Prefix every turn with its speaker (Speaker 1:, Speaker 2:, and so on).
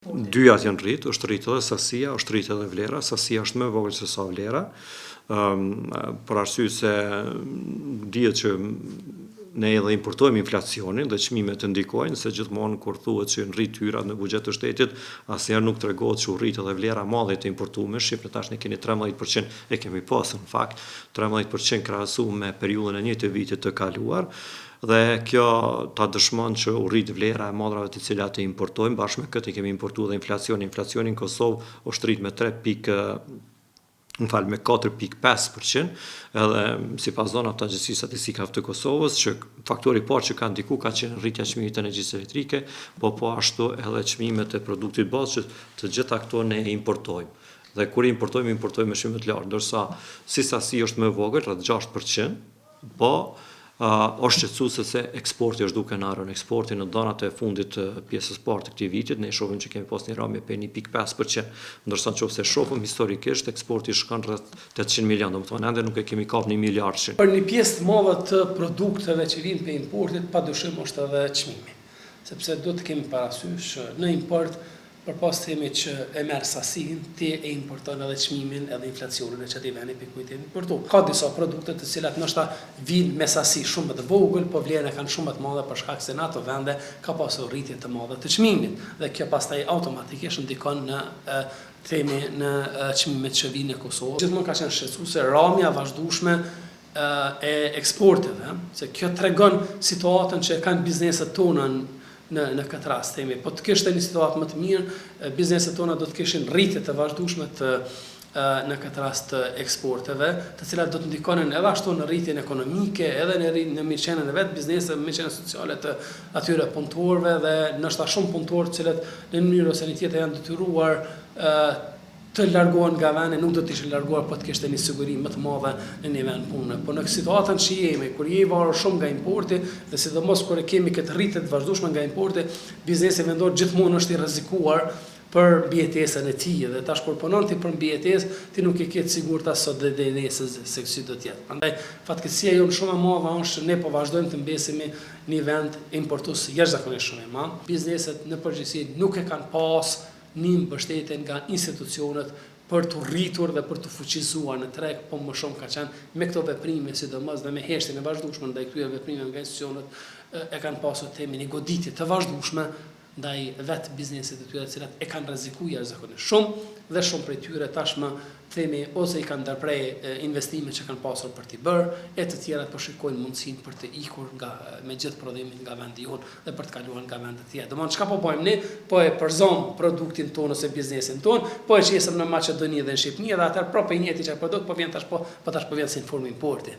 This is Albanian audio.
Speaker 1: Dyjat janë rritë, është rritë edhe sasia, është rritë edhe vlera, sasia është më e vogël se sa vlera, për arsye se dihet që ne edhe importojmë inflacionin dhe çmimet të ndikojnë, se gjithmonë kur thuhet që rrit hyrat në buxhet të shtetit, asnjëherë nuk tregohet që u rrit edhe vlera e madhe të importuar. Shqipëria tash ne kemi 13%, e kemi pasur në fakt 13% krahasuar me periudhën e njëjtë të vitit të kaluar. Dhe kjo ta dëshmon që u rrit vlera e madrave të cilat e importojmë, bashkë me këtë kemi importuar dhe inflacionin. Inflacioni në Kosovë është rrit me 4.5%, edhe sipas dhënave të Agjencisë Statistikave të Kosovës, që faktori i parë që ka ndikuar ka qenë rritja e çmimit të energjisë elektrike, po ashtu edhe çmimet e produktit bazë, që të gjitha këto ne e importojmë. Dhe kur importojmë me shumë të lartë, ndërsa si sasi është më e vogël, rreth 6%, po është shqetësuese se eksporti është duke na rënë. Eksporti në dhënat e fundit të pjesës parë të këtij vitit, ne shohim që kemi pas një rrëmje për 1.5%, ndërsa nëse shohim historikisht, eksporti shkon rreth 800 milion, domethënë ende nuk e kemi kapur 1 miliard.
Speaker 2: Për një pjesë të madhe të produkteve që vijnë për importit, padyshim është edhe çmimi. Sepse duhet të kemi parasysh në import, përpas themi që e merr sasinë, ti e importon edhe çmimin edhe inflacionin e çatij veni për kujt e importu. Ka disa produkte të cilat ndoshta vijnë me sasi shumë më të vogël, po vlerën e kanë shumë më të madhe për shkak se në ato vende ka pasur rritje të madhe të çmimit. Dhe kjo pastaj automatikisht ndikon në në çmimet që vijnë në Kosovë. Gjithmonë ka qenë shqetësuese rrëmja vazhdueshme e eksporteve, se kjo tregon situatën që kanë bizneset tona në këtë rast, po të kishte një situatë më të mirë, bizneset tona do të kishin rritje të vazhdueshme në këtë rast të eksporteve, të cilat do të ndikonin edhe ashtu në rritjen ekonomike, edhe në mirëqenien e vetë bizneseve, mirëqenien sociale të atyre punëtorëve dhe ndoshta shumë punëtorë të cilët në një mënyrë ose në tjetër janë detyruar të largohen nga vendi, nuk do të ishin larguar po të kishte një siguri më të madhe në një vend pune. Po në situatën që jemi, kur je i varur shumë nga importi, dhe sidomos kur e kemi këtë rritje të vazhdueshme nga importi, biznesi vendor gjithmonë është i rrezikuar për mbijetesën e tij, dhe tash kur punon ti për mbijetesë, ti nuk e ke të sigurt as sot dhe se si do të jetë. Prandaj fatkeqësia jonë shumë e madhe është ne po vazhdojmë të mbesemi një vend importues jashtëzakonisht shumë i madh. Bizneset në përgjithësi nuk e kanë pas një mbështetje nga institucionet për të rritur dhe për të fuqizuar në treg, po më shumë ka qenë me këto veprime, sidomos dhe me heshtjen e vazhdueshme ndaj këtyre veprimeve nga institucionet e kanë pasur një goditje të vazhdueshme ndaj vetë biznesit të tyre të cilat e kanë rrezikuar jashtëzakonisht shumë, dhe shumë prej tyre tashmë themi ose i kanë ndërprer investime që kanë pasur për t'i bërë, e të tjerat po shikojnë mundësinë për të ikur me gjithë prodhimin nga vendi jonë dhe për të kaluar nga vende të tjera. Domethënë çka po bëjmë ne, po e përzom produktin tonë ose biznesin tonë, po e qesëm në Maqedoni dhe në Shqipëri, dhe atëherë propë i njëjti çfarë produkt po vjen tash po vjen si në formë importi.